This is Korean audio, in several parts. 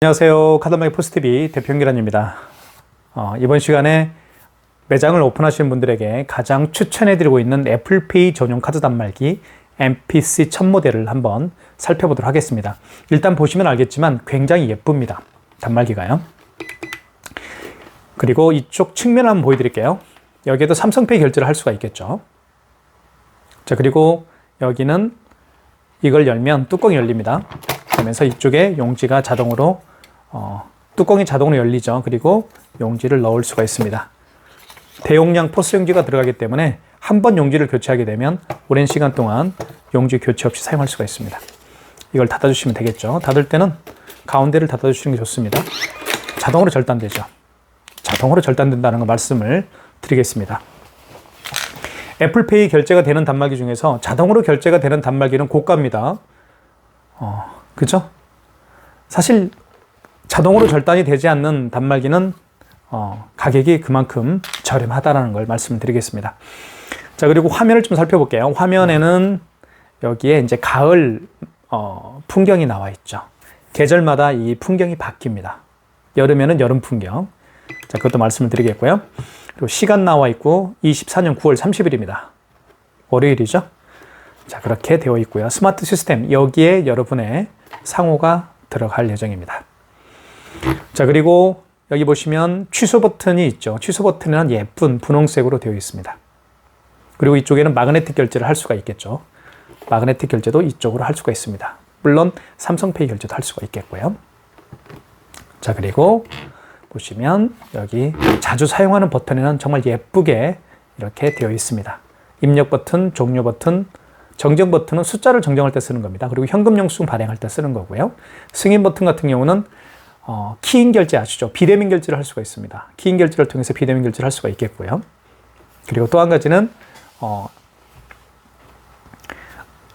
안녕하세요. 카드단말기 포스TV 대표 연기란입니다. 이번 시간에 매장을 오픈하시는 분들에게 가장 추천해드리고 있는 애플페이 전용 카드 단말기 MPC 1000 모델을 한번 살펴보도록 하겠습니다. 일단 보시면 알겠지만 굉장히 예쁩니다. 단말기가요. 그리고 이쪽 측면을 한번 보여드릴게요. 여기에도 삼성페이 결제를 할 수가 있겠죠. 자, 그리고 여기는 이걸 열면 뚜껑이 열립니다. 그러면서 이쪽에 용지가 자동으로 뚜껑이 자동으로 열리죠. 그리고 용지를 넣을 수가 있습니다. 대용량 포스 용지가 들어가기 때문에 한 번 용지를 교체하게 되면 오랜 시간 동안 용지 교체 없이 사용할 수가 있습니다. 이걸 닫아주시면 되겠죠. 닫을 때는 가운데를 닫아주시는 게 좋습니다. 자동으로 절단되죠. 자동으로 절단된다는 거 말씀을 드리겠습니다. 애플페이 결제가 되는 단말기 중에서 자동으로 결제가 되는 단말기는 고가입니다. 그죠? 사실 자동으로 절단이 되지 않는 단말기는 가격이 그만큼 저렴하다는 걸 말씀드리겠습니다. 자, 그리고 화면을 좀 살펴볼게요. 화면에는 여기에 이제 가을 풍경이 나와 있죠. 계절마다 이 풍경이 바뀝니다. 여름에는 여름 풍경. 자, 그것도 말씀을 드리겠고요. 그리고 시간 나와 있고 24년 9월 30일입니다. 월요일이죠. 자, 그렇게 되어 있고요. 스마트 시스템, 여기에 여러분의 상호가 들어갈 예정입니다. 자, 그리고 여기 보시면 취소 버튼이 있죠. 취소 버튼은 예쁜 분홍색으로 되어 있습니다. 그리고 이쪽에는 마그네틱 결제를 할 수가 있겠죠. 마그네틱 결제도 이쪽으로 할 수가 있습니다. 물론 삼성페이 결제도 할 수가 있겠고요. 자, 그리고 보시면 여기 자주 사용하는 버튼에는 정말 예쁘게 이렇게 되어 있습니다. 입력 버튼, 종료 버튼, 정정 버튼은 숫자를 정정할 때 쓰는 겁니다. 그리고 현금 영수증 발행할 때 쓰는 거고요. 승인 버튼 같은 경우는 키인 결제 아시죠? 비대면 결제를 할 수가 있습니다. 키인 결제를 통해서 비대면 결제를 할 수가 있겠고요. 그리고 또 한 가지는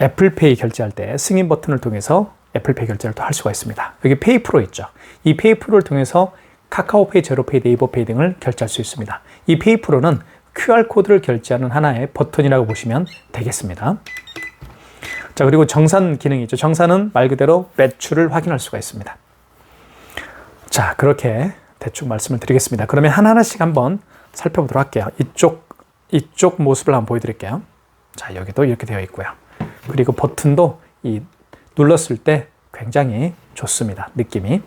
애플페이 결제할 때 승인 버튼을 통해서 애플페이 결제를 또 할 수가 있습니다. 여기 페이프로 있죠. 이 페이프로를 통해서 카카오페이, 제로페이, 네이버페이 등을 결제할 수 있습니다. 이 페이프로는 QR코드를 결제하는 하나의 버튼이라고 보시면 되겠습니다. 자, 그리고 정산 기능이 있죠. 정산은 말 그대로 매출을 확인할 수가 있습니다. 자, 그렇게 대충 말씀을 드리겠습니다. 그러면 하나하나씩 한번 살펴보도록 할게요. 이쪽 모습을 한번 보여드릴게요. 자, 여기도 이렇게 되어 있고요. 그리고 버튼도 눌렀을 때 굉장히 좋습니다. 느낌이.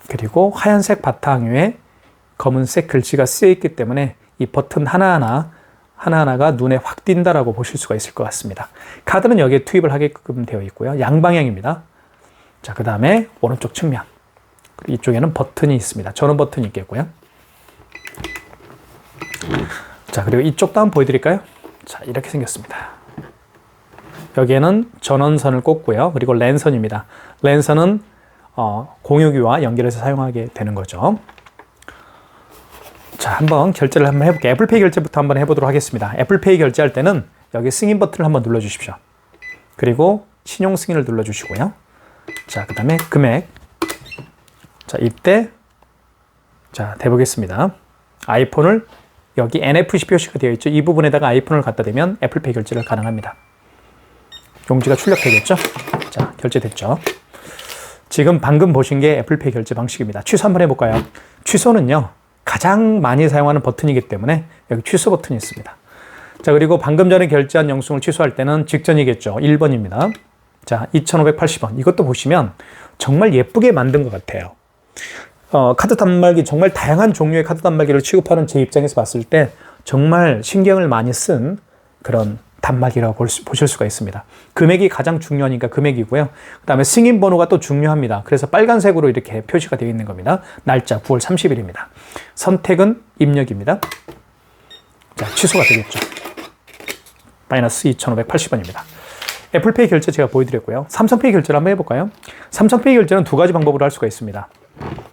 그리고 하얀색 바탕 위에 검은색 글씨가 쓰여 있기 때문에 이 버튼 하나하나가 눈에 확 띈다라고 보실 수가 있을 것 같습니다. 카드는 여기에 투입을 하게끔 되어 있고요. 양방향입니다. 자, 그 다음에 오른쪽 측면. 그리고 이쪽에는 버튼이 있습니다. 전원 버튼이 있겠고요. 자, 그리고 이쪽도 한번 보여드릴까요? 자, 이렇게 생겼습니다. 여기에는 전원선을 꽂고요. 그리고 랜선입니다. 랜선은 공유기와 연결해서 사용하게 되는 거죠. 자, 한번 결제를 한번 해볼게요. 애플페이 결제부터 한번 해보도록 하겠습니다. 애플페이 결제할 때는 여기 승인 버튼을 한번 눌러주십시오. 그리고 신용 승인을 눌러주시고요. 자, 그 다음에 금액. 자, 이때 자, 대보겠습니다. 아이폰을 여기 NFC 표시가 되어 있죠. 이 부분에다가 아이폰을 갖다 대면 애플페이 결제를 가능합니다. 용지가 출력되겠죠. 자, 결제됐죠. 지금 방금 보신 게 애플페이 결제 방식입니다. 취소 한번 해볼까요? 취소는요, 가장 많이 사용하는 버튼이기 때문에 여기 취소 버튼이 있습니다. 자, 그리고 방금 전에 결제한 영수증을 취소할 때는 직전이겠죠. 1번입니다. 자, 2,580원. 이것도 보시면 정말 예쁘게 만든 것 같아요. 카드 단말기 정말 다양한 종류의 카드 단말기를 취급하는 제 입장에서 봤을 때 정말 신경을 많이 쓴 그런 단말기라고 보실 수가 있습니다. 금액이 가장 중요하니까 금액이고요. 그 다음에 승인 번호가 또 중요합니다. 그래서 빨간색으로 이렇게 표시가 되어 있는 겁니다. 날짜 9월 30일입니다. 선택은 입력입니다. 자, 취소가 되겠죠. 마이너스 2,580원입니다. 애플페이 결제 제가 보여드렸고요. 삼성페이 결제를 한번 해볼까요? 삼성페이 결제는 두 가지 방법으로 할 수가 있습니다.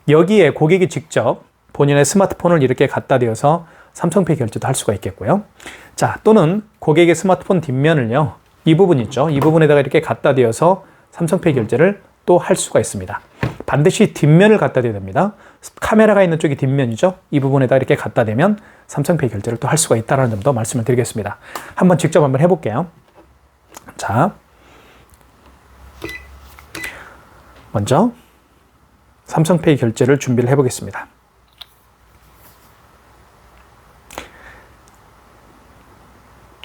여기에 고객이 직접 본인의 스마트폰을 이렇게 갖다 대어서 삼성페이 결제도 할 수가 있겠고요. 자, 또는 고객의 스마트폰 뒷면을요, 이 부분 있죠. 이 부분에다가 이렇게 갖다 대어서 삼성페이 결제를 또 할 수가 있습니다. 반드시 뒷면을 갖다 대야 됩니다. 카메라가 있는 쪽이 뒷면이죠. 이 부분에다 이렇게 갖다 대면 삼성페이 결제를 또 할 수가 있다는 점도 말씀을 드리겠습니다. 한번 직접 한번 해볼게요. 자, 먼저 삼성페이 결제를 준비를 해보겠습니다.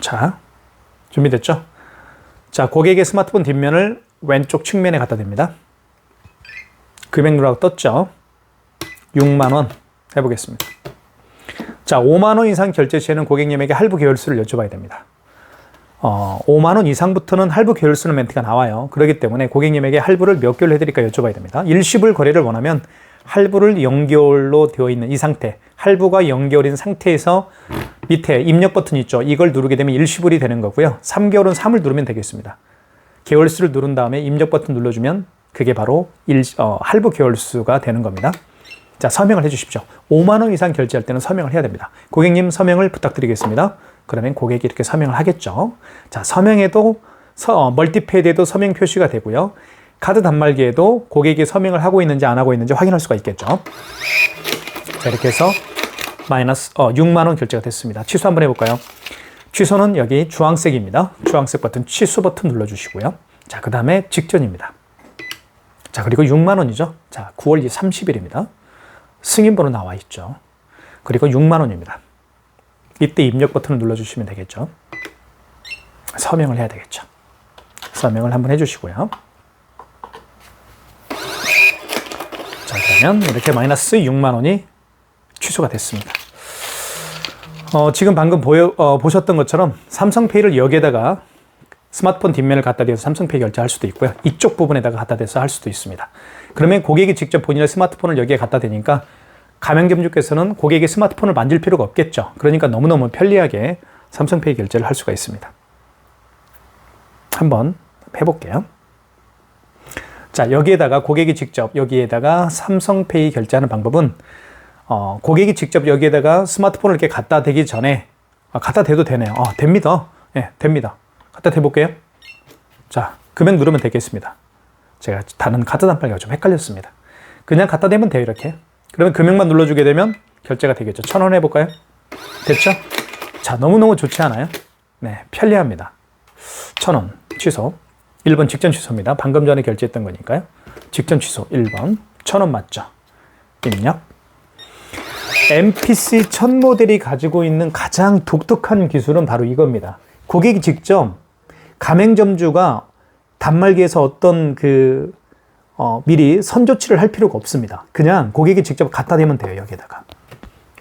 자, 준비됐죠? 자, 고객의 스마트폰 뒷면을 왼쪽 측면에 갖다 댑니다. 금액 누르라고 떴죠? 6만 원 해보겠습니다. 자, 5만 원 이상 결제 시에는 고객님에게 할부 계열수를 여쭤봐야 됩니다. 5만 원 이상부터는 할부 계열수는 멘트가 나와요. 그렇기 때문에 고객님에게 할부를 몇 개월 해드릴까 여쭤봐야 됩니다. 일시불 거래를 원하면 할부를 0개월로 되어 있는 이 상태, 할부가 0개월인 상태에서 밑에 입력 버튼 있죠. 이걸 누르게 되면 일시불이 되는 거고요. 3개월은 3을 누르면 되겠습니다. 계월수를 누른 다음에 입력 버튼 눌러주면 그게 바로 할부 계월수가 되는 겁니다. 자, 서명을 해주십시오. 5만 원 이상 결제할 때는 서명을 해야 됩니다. 고객님 서명을 부탁드리겠습니다. 그러면 고객이 이렇게 서명을 하겠죠. 자, 서명에도 멀티페이드에도 서명 표시가 되고요. 카드 단말기에도 고객이 서명을 하고 있는지 안 하고 있는지 확인할 수가 있겠죠. 자, 이렇게 해서 마이너스 6만 원 결제가 됐습니다. 취소 한번 해볼까요? 취소는 여기 주황색입니다. 주황색 버튼 취소 버튼 눌러주시고요. 자, 그 다음에 직전입니다. 자, 그리고 6만 원이죠. 자, 9월 30일입니다. 승인번호 나와 있죠. 그리고 6만 원입니다. 이때 입력 버튼을 눌러주시면 되겠죠. 서명을 해야 되겠죠. 서명을 한번 해주시고요. 자, 그러면 이렇게 마이너스 6만 원이 취소가 됐습니다. 지금 방금 보셨던 것처럼 삼성페이를 여기에다가 스마트폰 뒷면을 갖다 대서 삼성페이 결제할 수도 있고요. 이쪽 부분에다가 갖다 대서 할 수도 있습니다. 그러면 고객이 직접 본인의 스마트폰을 여기에 갖다 대니까 가맹점주께서는 고객의 스마트폰을 만질 필요가 없겠죠. 그러니까 너무너무 편리하게 삼성페이 결제를 할 수가 있습니다. 한번 해볼게요. 자, 여기에다가 고객이 직접 여기에다가 삼성페이 결제하는 방법은 고객이 직접 여기에다가 스마트폰을 이렇게 갖다 대기 전에 갖다 대도 되네요. 됩니다. 네, 됩니다. 갖다 대볼게요. 자, 금액 누르면 되겠습니다. 제가 다른 카드 단말기가 좀 헷갈렸습니다. 그냥 갖다 대면 돼요, 이렇게. 그러면 금액만 눌러주게 되면 결제가 되겠죠. 1,000원 해볼까요? 됐죠? 자, 너무너무 좋지 않아요? 네, 편리합니다. 1,000원 취소. 1번 직전 취소입니다. 방금 전에 결제했던 거니까요. 직전 취소 1번. 1,000원 맞죠? 입력. MPC 1000 모델이 가지고 있는 가장 독특한 기술은 바로 이겁니다. 고객이 직접 가맹점주가 단말기에서 어떤 미리 선조치를 할 필요가 없습니다. 그냥 고객이 직접 갖다 대면 돼요, 여기에다가.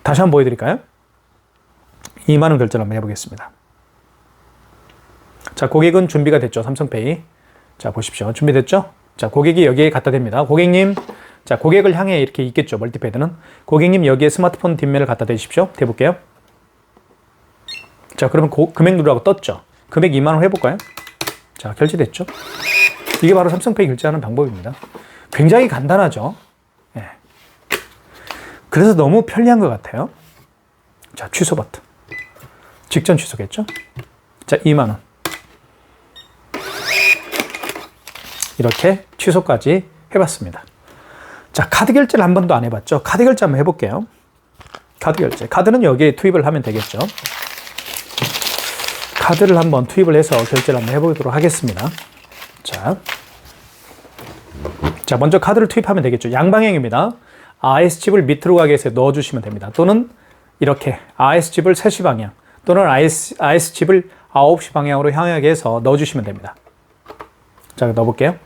다시 한번 보여드릴까요? 2만 원 결제를 한번 해보겠습니다. 자, 고객은 준비가 됐죠, 삼성페이. 자, 보십시오. 준비됐죠? 자, 고객이 여기에 갖다 댑니다. 고객님, 자, 고객을 향해 이렇게 있겠죠, 멀티패드는. 고객님, 여기에 스마트폰 뒷면을 갖다 대십시오. 대볼게요. 자, 그러면 금액 누르라고 떴죠. 금액 2만 원 해볼까요? 자, 결제됐죠? 이게 바로 삼성페이 결제하는 방법입니다. 굉장히 간단하죠? 네. 그래서 너무 편리한 것 같아요. 자, 취소 버튼. 직전 취소겠죠? 자, 2만 원. 이렇게 취소까지 해봤습니다. 자, 카드 결제를 한 번도 안 해봤죠? 카드 결제 한번 해볼게요. 카드 결제. 카드는 여기에 투입을 하면 되겠죠? 카드를 한번 투입을 해서 결제를 한번 해보도록 하겠습니다. 자, 먼저 카드를 투입하면 되겠죠. 양방향입니다. RS칩을 밑으로 가게 해서 넣어주시면 됩니다. 또는 이렇게 RS칩을 3시 방향 또는 RS칩을 9시 방향으로 향하게 해서 넣어주시면 됩니다. 자, 넣어볼게요.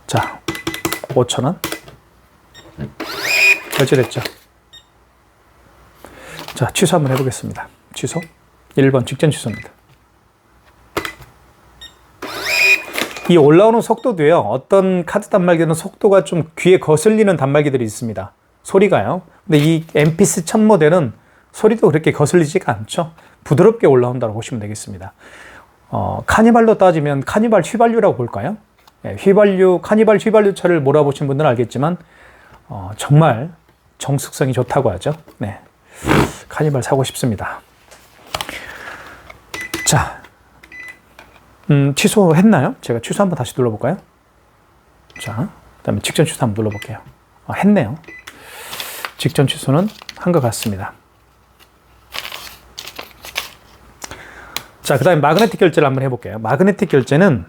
자, 5,000원. 결제됐죠. 자, 취소 한번 해보겠습니다. 취소. 1번 직전 취소입니다. 이 올라오는 속도도요, 어떤 카드 단말기는 속도가 좀 귀에 거슬리는 단말기들이 있습니다. 소리가요. 근데 이 MPC 1000 모델은 소리도 그렇게 거슬리지가 않죠. 부드럽게 올라온다고 보시면 되겠습니다. 카니발로 따지면 카니발 휘발유라고 볼까요? 네, 카니발 휘발유차를 몰아보신 분들은 알겠지만, 정말 정숙성이 좋다고 하죠. 네. 카니발 사고 싶습니다. 자, 취소했나요? 제가 취소 한번 다시 눌러볼까요? 자, 그 다음에 직전 취소 한번 눌러볼게요. 했네요. 직전 취소는 한 것 같습니다. 자, 그 다음에 마그네틱 결제를 한번 해볼게요. 마그네틱 결제는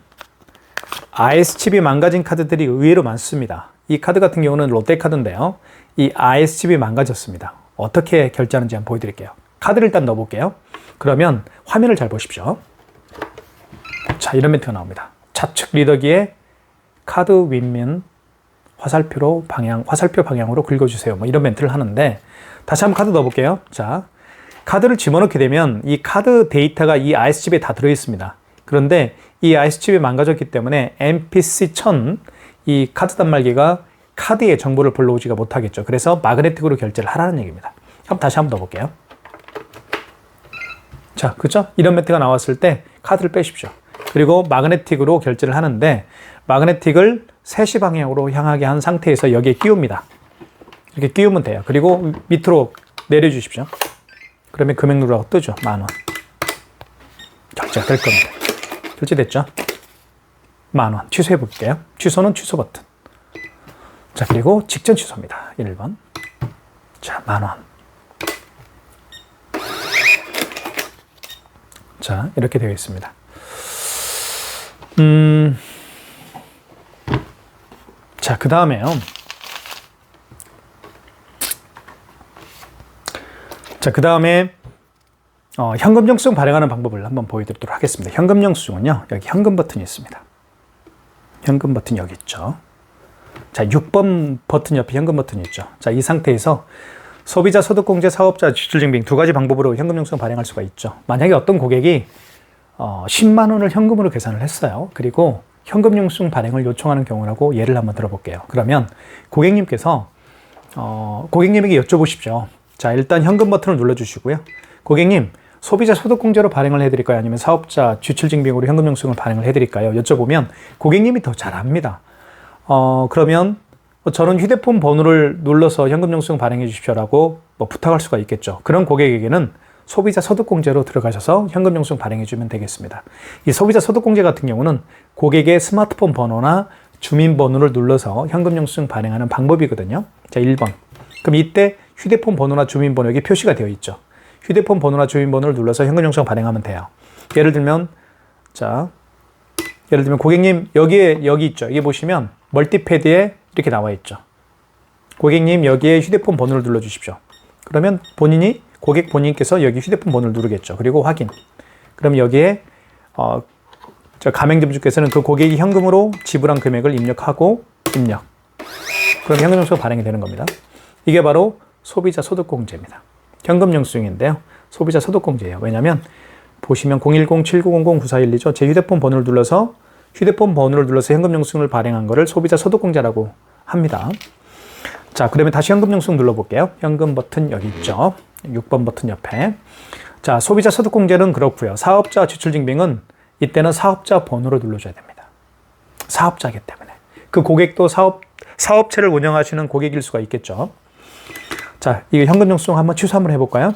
RS칩이 망가진 카드들이 의외로 많습니다. 이 카드 같은 경우는 롯데카드인데요. 이 IS집이 망가졌습니다. 어떻게 결제하는지 한번 보여드릴게요. 카드를 일단 넣어볼게요. 그러면 화면을 잘 보십시오. 자, 이런 멘트가 나옵니다. 좌측 리더기에 카드 윗면 화살표 방향으로 긁어주세요. 뭐 이런 멘트를 하는데, 다시 한번 카드 넣어볼게요. 자, 카드를 집어넣게 되면 이 카드 데이터가 이 IS칩에 다 들어있습니다. 그런데 이 IS칩이 망가졌기 때문에 MPC-1000 이 카드 단말기가 카드의 정보를 불러오지가 못하겠죠. 그래서 마그네틱으로 결제를 하라는 얘기입니다. 그럼 다시 한번 넣어볼게요. 자, 그죠? 이런 멘트가 나왔을 때 카드를 빼십시오. 그리고 마그네틱으로 결제를 하는데, 마그네틱을 3시 방향으로 향하게 한 상태에서 여기에 끼웁니다. 이렇게 끼우면 돼요. 그리고 밑으로 내려주십시오. 그러면 금액 누르라고 뜨죠. 10,000원. 결제가 될 겁니다. 결제됐죠? 10,000원. 취소해 볼게요. 취소는 취소 버튼. 자, 그리고 직전 취소입니다. 1번. 자, 10,000원. 자, 이렇게 되어 있습니다. 자, 그 다음에요. 자, 그 다음에 현금 영수증 발행하는 방법을 한번 보여드리도록 하겠습니다. 현금 영수증은요, 여기 현금 버튼이 있습니다. 현금 버튼 여기 있죠. 자, 6번 버튼 옆에 현금 버튼이 있죠. 자, 이 상태에서 소비자 소득공제 사업자 지출증빙 두 가지 방법으로 현금 영수증 발행할 수가 있죠. 만약에 어떤 고객이 10만 원을 현금으로 계산을 했어요. 그리고 현금 영수증 발행을 요청하는 경우라고 예를 한번 들어볼게요. 그러면 고객님께서 고객님에게 여쭤보십시오. 자, 일단 현금 버튼을 눌러주시고요. 고객님, 소비자 소득공제로 발행을 해드릴까요? 아니면 사업자 지출증빙으로 현금 영수증을 발행을 해드릴까요? 여쭤보면 고객님이 더 잘 압니다. 그러면 저는 휴대폰 번호를 눌러서 현금 영수증 발행해 주십시오라고 부탁할 수가 있겠죠. 그런 고객에게는 소비자 소득공제로 들어가셔서 현금 영수증 발행해 주면 되겠습니다. 이 소비자 소득공제 같은 경우는 고객의 스마트폰 번호나 주민번호를 눌러서 현금 영수증 발행하는 방법이거든요. 자, 1번. 그럼 이때 휴대폰 번호나 주민번호 여기 표시가 되어 있죠. 휴대폰 번호나 주민번호를 눌러서 현금 영수증 발행하면 돼요. 예를 들면 고객님 여기 있죠. 여기 보시면 멀티패드에 이렇게 나와 있죠. 고객님 여기에 휴대폰 번호를 눌러 주십시오. 그러면 고객 본인께서 여기 휴대폰 번호를 누르겠죠. 그리고 확인. 그럼 여기에 가맹점주께서는 그 고객이 현금으로 지불한 금액을 입력하고 입력. 그럼 현금 영수증 발행이 되는 겁니다. 이게 바로 소비자 소득공제입니다. 현금 영수증인데요. 소비자 소득공제예요. 왜냐하면 보시면 010-7900-9412죠. 제 휴대폰 번호를 눌러서 현금 영수증을 발행한 거를 소비자 소득공제라고 합니다. 자, 그러면 다시 현금 영수증 눌러볼게요. 현금 버튼 여기 있죠. 6번 버튼 옆에. 자, 소비자 소득공제는 그렇고요. 사업자 지출증빙은 이때는 사업자 번호를 눌러줘야 됩니다. 사업자이기 때문에. 그 고객도 사업체를 운영하시는 고객일 수가 있겠죠. 자, 이 현금 영수증 한번 취소 한번 해볼까요?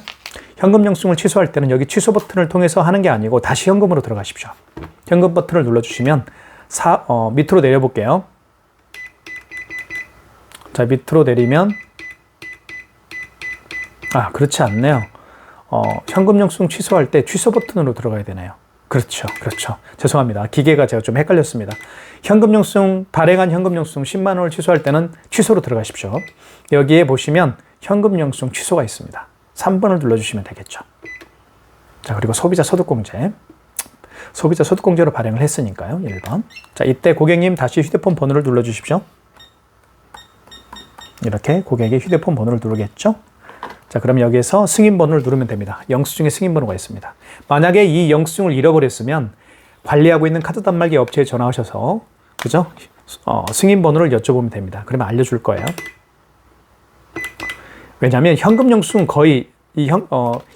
현금 영수증을 취소할 때는 여기 취소 버튼을 통해서 하는 게 아니고 다시 현금으로 들어가십시오. 현금 버튼을 눌러주시면 밑으로 내려볼게요. 자, 밑으로 내리면 그렇지 않네요. 현금 영수증 취소할 때 취소 버튼으로 들어가야 되네요. 그렇죠. 죄송합니다. 기계가 제가 좀 헷갈렸습니다. 현금 영수증 발행한 현금 영수증 10만 원을 취소할 때는 취소로 들어가십시오. 여기에 보시면 현금 영수증 취소가 있습니다. 3번을 눌러주시면 되겠죠. 자, 그리고 소비자 소득공제로 발행을 했으니까요. 1번. 자, 이때 고객님 다시 휴대폰 번호를 눌러주십시오. 이렇게 고객의 휴대폰 번호를 누르겠죠. 자, 그럼 여기에서 승인 번호를 누르면 됩니다. 영수증에 승인 번호가 있습니다. 만약에 이 영수증을 잃어버렸으면 관리하고 있는 카드 단말기 업체에 전화하셔서 그죠? 승인 번호를 여쭤보면 됩니다. 그러면 알려줄 거예요. 왜냐하면 현금 영수증은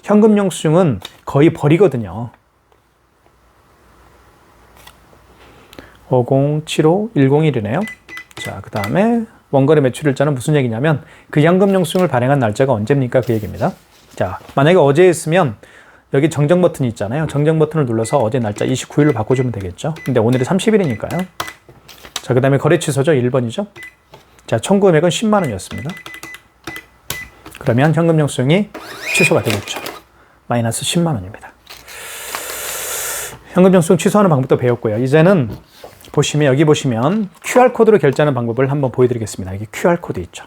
현금 영수증은 거의 버리거든요. 5075101이네요. 자, 그 다음에 원거래 매출일자는 무슨 얘기냐면 그 현금 영수증을 발행한 날짜가 언제입니까? 그 얘기입니다. 자, 만약에 어제 했으면 여기 정정 버튼이 있잖아요. 정정 버튼을 눌러서 어제 날짜 29일로 바꿔주면 되겠죠. 근데 오늘이 30일이니까요. 자, 그 다음에 거래 취소죠. 1번이죠. 자, 청구 금액은 10만 원이었습니다. 그러면 현금 영수증이 취소가 되겠죠. 마이너스 10만 원입니다. 현금 영수증 취소하는 방법도 배웠고요. 이제는 보시면 여기 보시면 QR코드로 결제하는 방법을 한번 보여드리겠습니다. 여기 QR코드 있죠.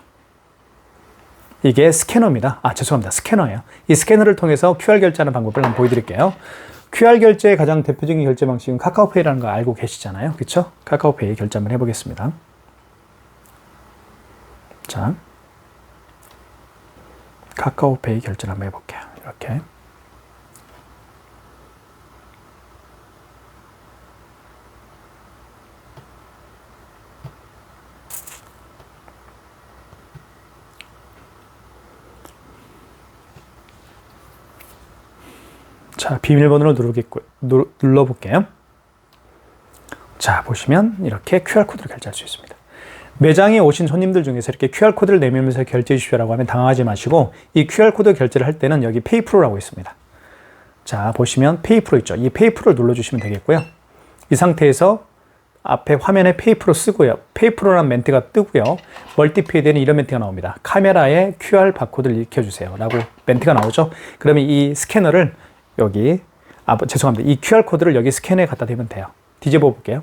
이게 스캐너입니다. 죄송합니다. 스캐너예요. 이 스캐너를 통해서 QR 결제하는 방법을 한번 보여드릴게요. QR 결제의 가장 대표적인 결제 방식은 카카오페이라는 거 알고 계시잖아요. 그렇죠? 카카오페이 결제 한번 해보겠습니다. 자, 카카오페이 결제를 한번 해볼게요. 이렇게. 자, 비밀번호를 눌러볼게요. 자, 보시면 이렇게 QR코드를 결제할 수 있습니다. 매장에 오신 손님들 중에서 이렇게 QR코드를 내밀면서 결제해 주십시오라고 하면 당황하지 마시고 이 QR코드 결제를 할 때는 여기 페이프로라고 있습니다. 자, 보시면 페이프로 있죠. 이 페이프로를 눌러주시면 되겠고요. 이 상태에서 앞에 화면에 페이프로 쓰고요. 페이프로라는 멘트가 뜨고요. 멀티페이드에는 이런 멘트가 나옵니다. 카메라에 QR 바코드를 익혀주세요 라고 멘트가 나오죠. 그러면 이 스캐너를 여기, 죄송합니다. 이 QR코드를 여기 스캔에 갖다 대면 돼요. 뒤집어 볼게요.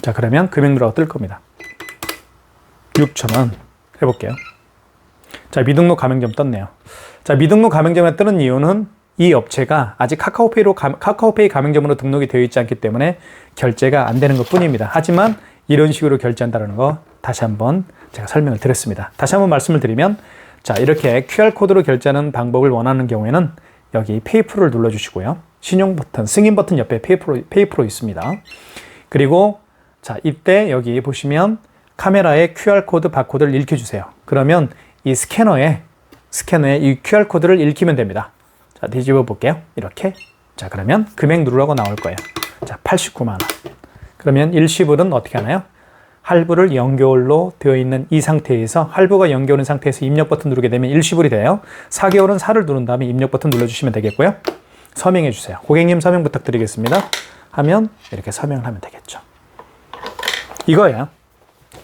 자, 그러면 금액 누르고 뜰 겁니다. 6,000원 해볼게요. 자, 미등록 가맹점 떴네요. 자, 미등록 가맹점에 뜨는 이유는 이 업체가 아직 카카오페이 가맹점으로 등록이 되어 있지 않기 때문에 결제가 안 되는 것 뿐입니다. 하지만 이런 식으로 결제한다는 거 다시 한번 제가 설명을 드렸습니다. 다시 한번 말씀을 드리면, 자, 이렇게 QR코드로 결제하는 방법을 원하는 경우에는 여기 페이프로를 눌러주시고요. 신용 버튼, 승인 버튼 옆에 페이프로 있습니다. 그리고 자, 이때 여기 보시면 카메라에 QR코드 바코드를 읽혀주세요. 그러면 이 스캐너에 이 QR코드를 읽히면 됩니다. 자, 뒤집어 볼게요. 이렇게. 자, 그러면 금액 누르라고 나올 거예요. 자, 89만 원. 그러면 일시불은 어떻게 하나요? 할부를 연결로 되어 있는 이 상태에서 할부가 연결된 상태에서 입력 버튼 누르게 되면 일시불이 돼요. 4개월은 4를 누른 다음에 입력 버튼 눌러주시면 되겠고요. 서명해 주세요. 고객님 서명 부탁드리겠습니다. 하면 이렇게 서명을 하면 되겠죠. 이거예요.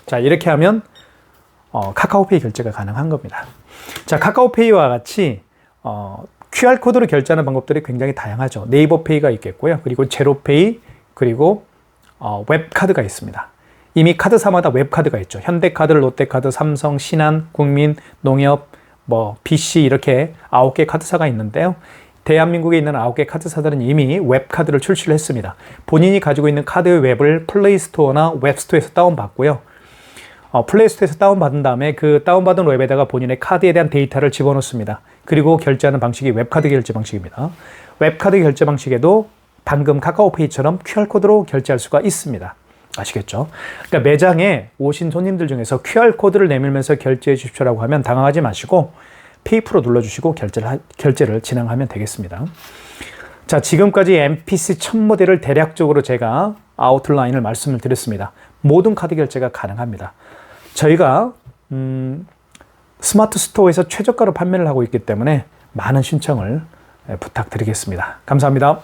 자, 이렇게 하면 카카오페이 결제가 가능한 겁니다. 자, 카카오페이와 같이 QR코드로 결제하는 방법들이 굉장히 다양하죠. 네이버페이가 있겠고요. 그리고 제로페이, 그리고 웹카드가 있습니다. 이미 카드사마다 웹카드가 있죠. 현대카드, 롯데카드, 삼성, 신한, 국민, 농협, BC 이렇게 9개 카드사가 있는데요. 대한민국에 있는 9개 카드사들은 이미 웹카드를 출시를 했습니다. 본인이 가지고 있는 카드의 웹을 플레이스토어나 웹스토어에서 다운받고요. 플레이스토어에서 다운받은 다음에 그 다운받은 웹에다가 본인의 카드에 대한 데이터를 집어넣습니다. 그리고 결제하는 방식이 웹카드 결제 방식입니다. 웹카드 결제 방식에도 방금 카카오페이처럼 QR코드로 결제할 수가 있습니다. 아시겠죠? 그러니까 매장에 오신 손님들 중에서 QR코드를 내밀면서 결제해 주십시오라고 하면 당황하지 마시고 페이프로 눌러주시고 결제를 진행하면 되겠습니다. 자, 지금까지 MPC 1000 모델을 대략적으로 제가 아웃라인을 말씀을 드렸습니다. 모든 카드 결제가 가능합니다. 저희가 스마트 스토어에서 최저가로 판매를 하고 있기 때문에 많은 신청을 부탁드리겠습니다. 감사합니다.